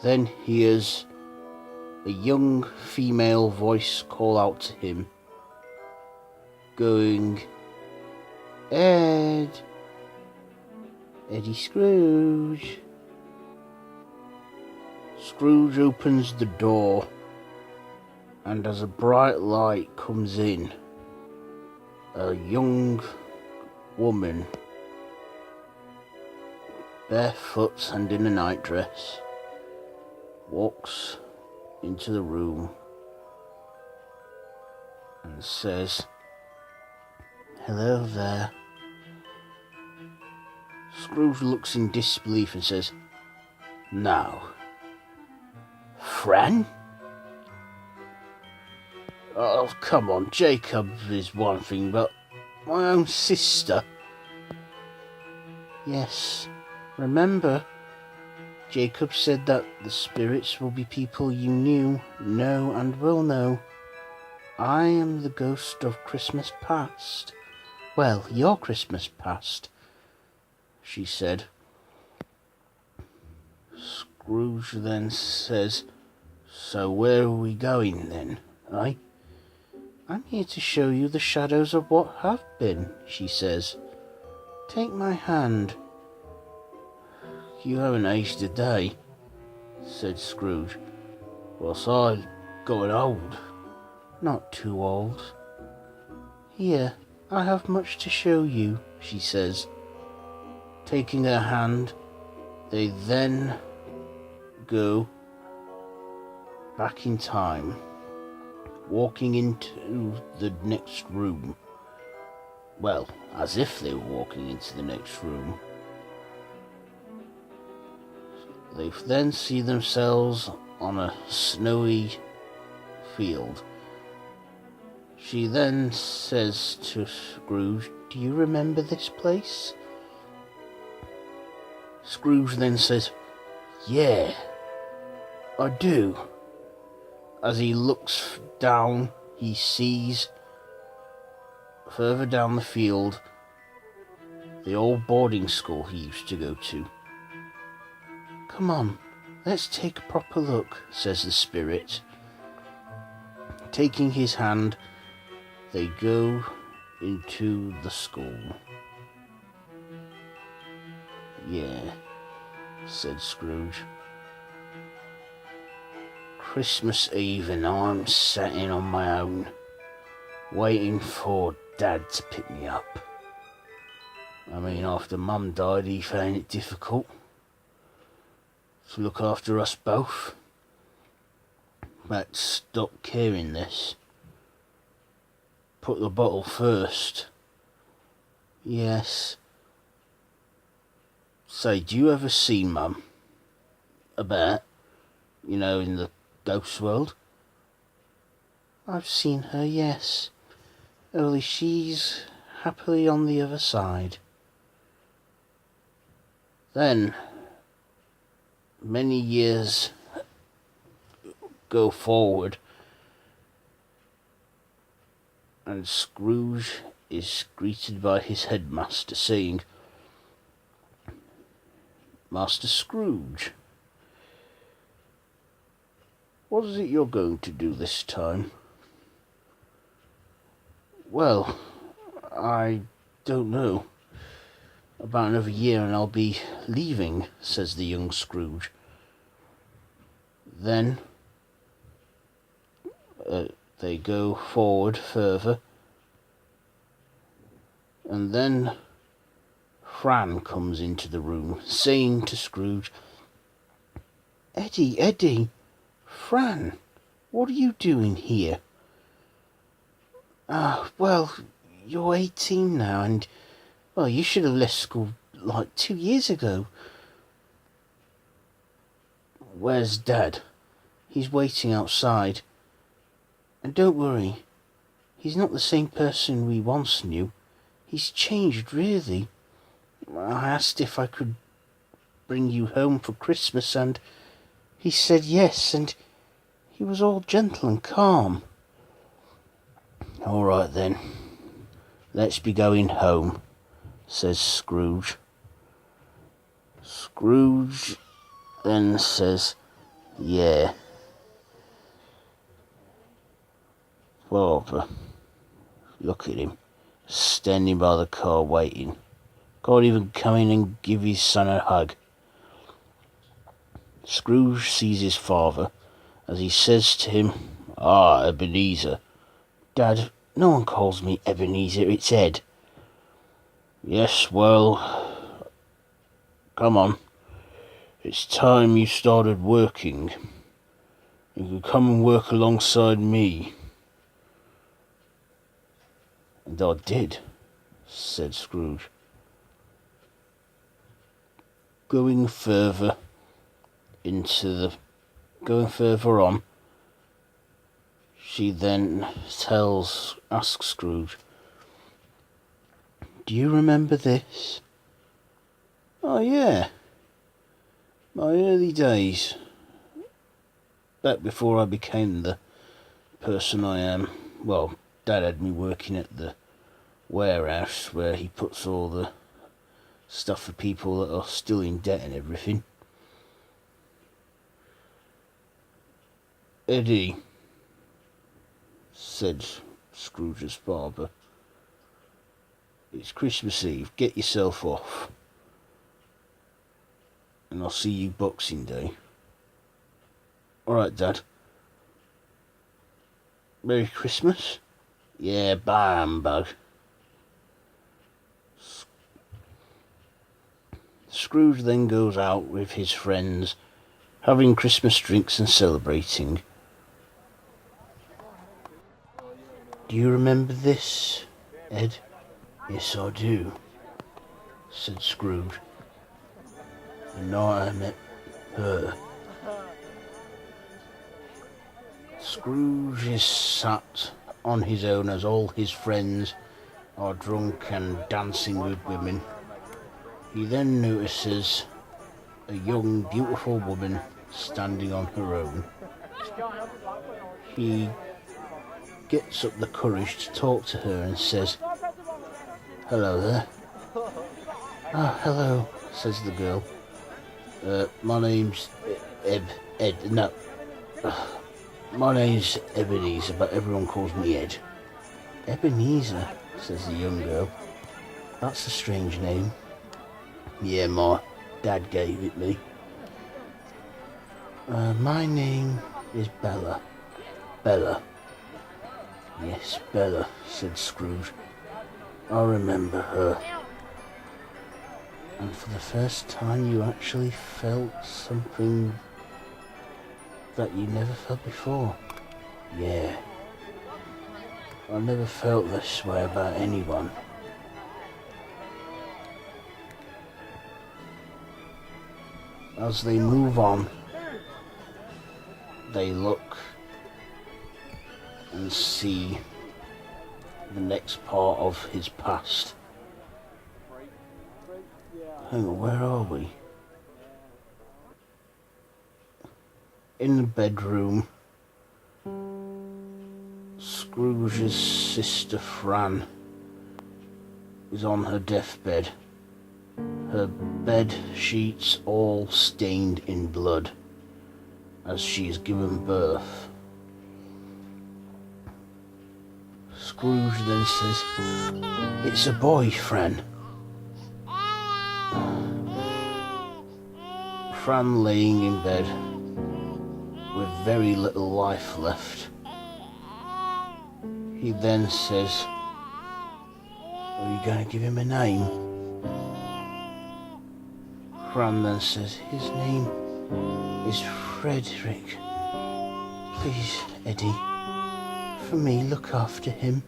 Then he hears a young female voice call out to him, going, Eddie Scrooge. Scrooge opens the door, and as a bright light comes in, a young woman, barefoot and in a nightdress, walks into the room and says, Hello there. Scrooge looks in disbelief and says, Now, Fran? Oh, come on, Jacob is one thing, but my own sister. Yes, remember, Jacob said that the spirits will be people you knew, know, and will know. I am the ghost of Christmas past. Well, your Christmas past, she said. Scrooge then says, So where are we going then, eh? I'm here to show you the shadows of what have been, she says. Take my hand. You haven't aged a day, said Scrooge. Whilst I've gotten old. Not too old. Here, I have much to show you, she says. Taking her hand, they then go back in time, walking into the next room. Well, as if they were walking into the next room. They then see themselves on a snowy field. She then says to Scrooge, Do you remember this place? Scrooge then says, Yeah, I do. As he looks down, he sees further down the field the old boarding school he used to go to. Come on, let's take a proper look, says the spirit. Taking his hand, they go into the school. Yeah, said Scrooge. Christmas Eve and I'm sat in on my own, waiting for Dad to pick me up. I mean, after Mum died, he found it difficult to look after us both. But stop caring this. Put the bottle first. Yes. Say, do you ever see Mum? About, in the ghost world? I've seen her, yes. Only she's happily on the other side. Then, many years go forward, and Scrooge is greeted by his headmaster saying, Master Scrooge, what is it you're going to do this time? Well, I don't know. About another year and I'll be leaving, says the young Scrooge. Then they go forward further, and then Fran comes into the room, saying to Scrooge, Eddie, Fran, what are you doing here? Well, you're 18 now, and, well, you should have left school like 2 years ago. Where's Dad? He's waiting outside. And don't worry, he's not the same person we once knew. He's changed, really. I asked if I could bring you home for Christmas, and he said yes, and he was all gentle and calm. All right then, let's be going home, says Scrooge. Scrooge then says, Yeah. Barbara, look at him, standing by the car waiting. Can't even come in and give his son a hug. Scrooge sees his father as he says to him, "Ah, Ebenezer." "Dad, no one calls me Ebenezer, it's Ed." "Yes, well, come on. It's time you started working. You could come and work alongside me." "And I did," said Scrooge. Going further on, she then asks Scrooge, "Do you remember this?" "Oh yeah, my early days, back before I became the person I am. Well, Dad had me working at the warehouse where he puts all the stuff for people that are still in debt and everything." "Eddie," said Scrooge's father, "it's Christmas Eve. Get yourself off, and I'll see you Boxing Day." "All right, Dad." "Merry Christmas." "Yeah, bye, humbug." Scrooge then goes out with his friends, having Christmas drinks and celebrating. "Do you remember this, Ed?" "Yes, I do," said Scrooge. "The night I met her." Scrooge is sat on his own as all his friends are drunk and dancing with women. He then notices a young, beautiful woman standing on her own. He gets up the courage to talk to her and says, "Hello there." "Ah, hello," says the girl. My name's my name's Ebenezer, but everyone calls me Ed." "Ebenezer," says the young girl. "That's a strange name." "Yeah, my dad gave it me." My name is Bella." "Bella?" "Yes, Bella," said Scrooge. "I remember her." "And for the first time you actually felt something that you never felt before?" "Yeah. I never felt this way about anyone." As they move on, they look and see the next part of his past. Hang on, where are we? In the bedroom, Scrooge's sister Fran is on her deathbed. Her bed sheets all stained in blood as she is given birth. Scrooge then says, "It's a boy, Fran." Fran laying in bed with very little life left. He then says, "Are you going to give him a name?" Fran then says, "His name is Frederick. Please, Eddie, for me, look after him."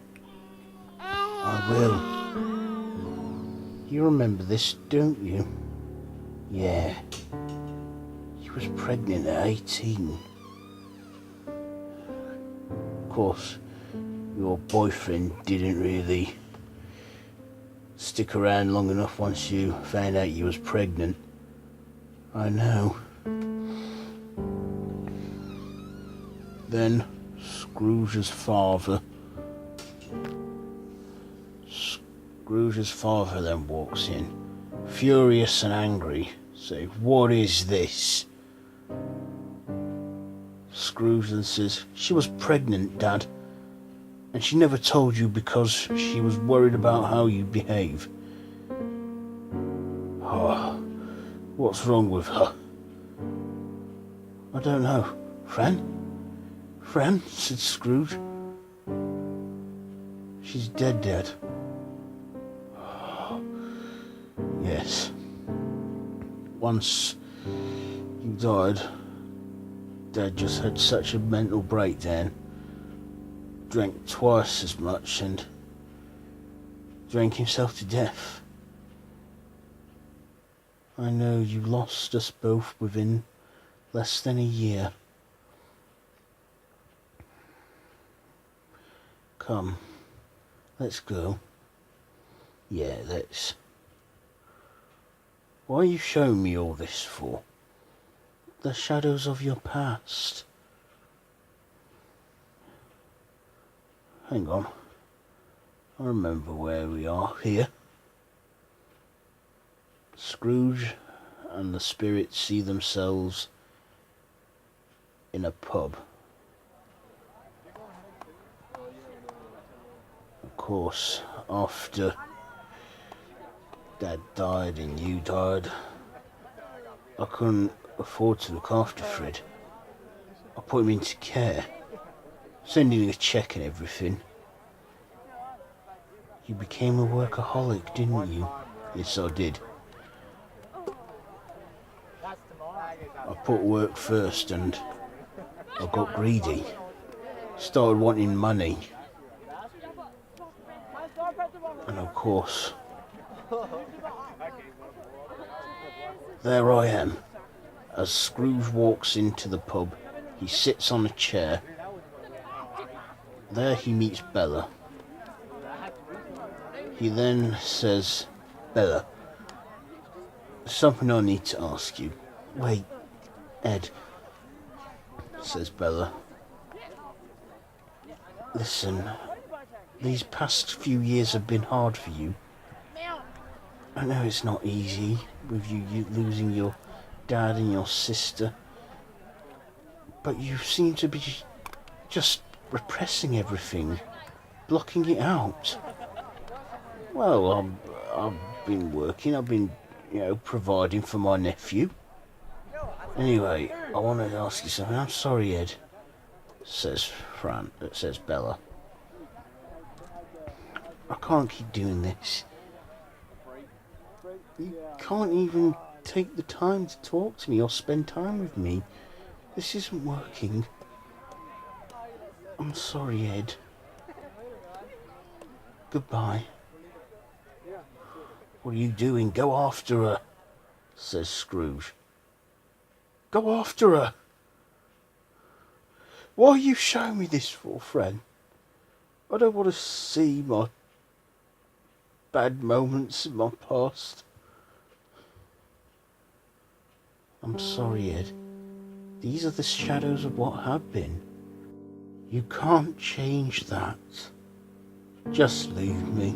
"I will. You remember this, don't you?" "Yeah. You was pregnant at 18. Of course, your boyfriend didn't really stick around long enough once you found out you was pregnant." "I know." Then Scrooge's father then walks in, furious and angry, saying, "What is this?" Scrooge then says, "She was pregnant, Dad, and she never told you because she was worried about how you'd behave." "Oh, what's wrong with her?" "I don't know. Friend?" "Friend," said Scrooge. "She's dead, Dad." "Oh, yes. Once you died, Dad just had such a mental breakdown. Drank twice as much and drank himself to death. I know you lost us both within less than a year. Come, let's go." "Yeah, let's." "Why are you showing me all this for?" "The shadows of your past." "Hang on. I remember where we are here." Scrooge and the spirit see themselves in a pub. Of course, after Dad died and you died, I couldn't afford to look after Fred. I put him into care, sending a cheque and everything. You became a workaholic, didn't you?" "Yes, I did. I put work first and I got greedy. Started wanting money. And of course, there I am." As Scrooge walks into the pub, he sits on a chair. There he meets Bella. He then says, "Bella, there's something I need to ask you." "Wait, Ed," says Bella. "Listen, these past few years have been hard for you. I know it's not easy with you losing your dad and your sister, but you seem to be just repressing everything, blocking it out." "Well, I've been working. I've been, providing for my nephew. Anyway, I wanted to ask you something." "I'm sorry, Ed," says Bella. "I can't keep doing this. You can't even take the time to talk to me or spend time with me. This isn't working. I'm sorry, Ed. Goodbye." "What are you doing? Go after her," says Scrooge. "Go after her? Why are you showing me this for, friend? I don't want to see my bad moments in my past." "I'm sorry, Ed. These are the shadows of what have been. You can't change that. Just leave me."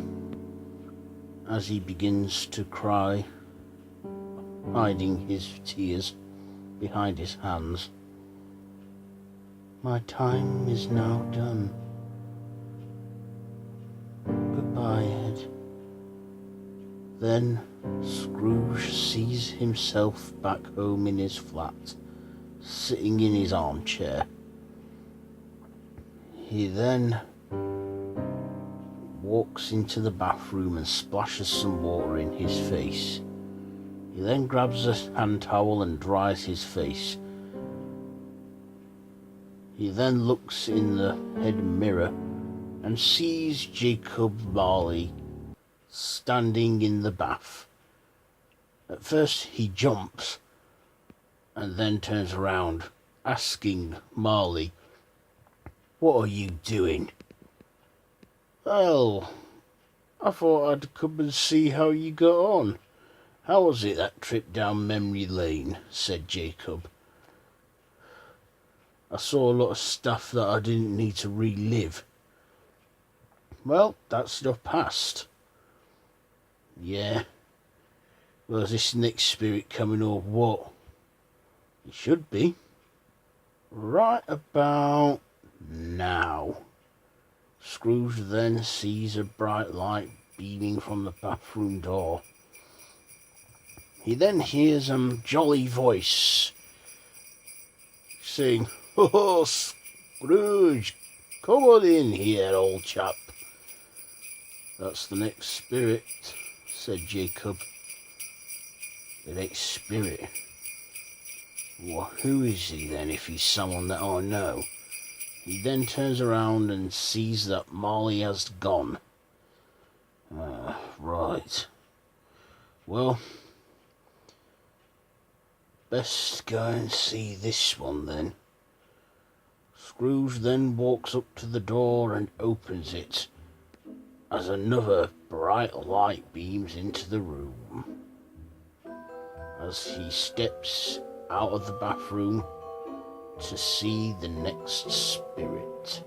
As he begins to cry, hiding his tears behind his hands. "My time is now done. Goodbye, Ed." Then Scrooge sees himself back home in his flat, sitting in his armchair. He then walks into the bathroom and splashes some water in his face. He then grabs a hand towel and dries his face. He then looks in the head mirror and sees Jacob Marley standing in the bath. At first he jumps and then turns around, asking Marley, "What are you doing?" "Well, I thought I'd come and see how you got on. How was it, that trip down memory lane?" said Jacob. "I saw a lot of stuff that I didn't need to relive." "Well, that stuff passed." "Yeah. Well, is this next spirit coming or what?" "It should be." Right about now. Scrooge then sees a bright light beaming from the bathroom door. He then hears a jolly voice saying, "Oh, Scrooge, come on in here, old chap." "That's the next spirit," said Jacob. "The next spirit? Well, who is he then, if he's someone that I know?" He then turns around and sees that Marley has gone. Right. Well, best go and see this one then. Scrooge then walks up to the door and opens it, as another bright light beams into the room. As he steps out of the bathroom to see the next spirit.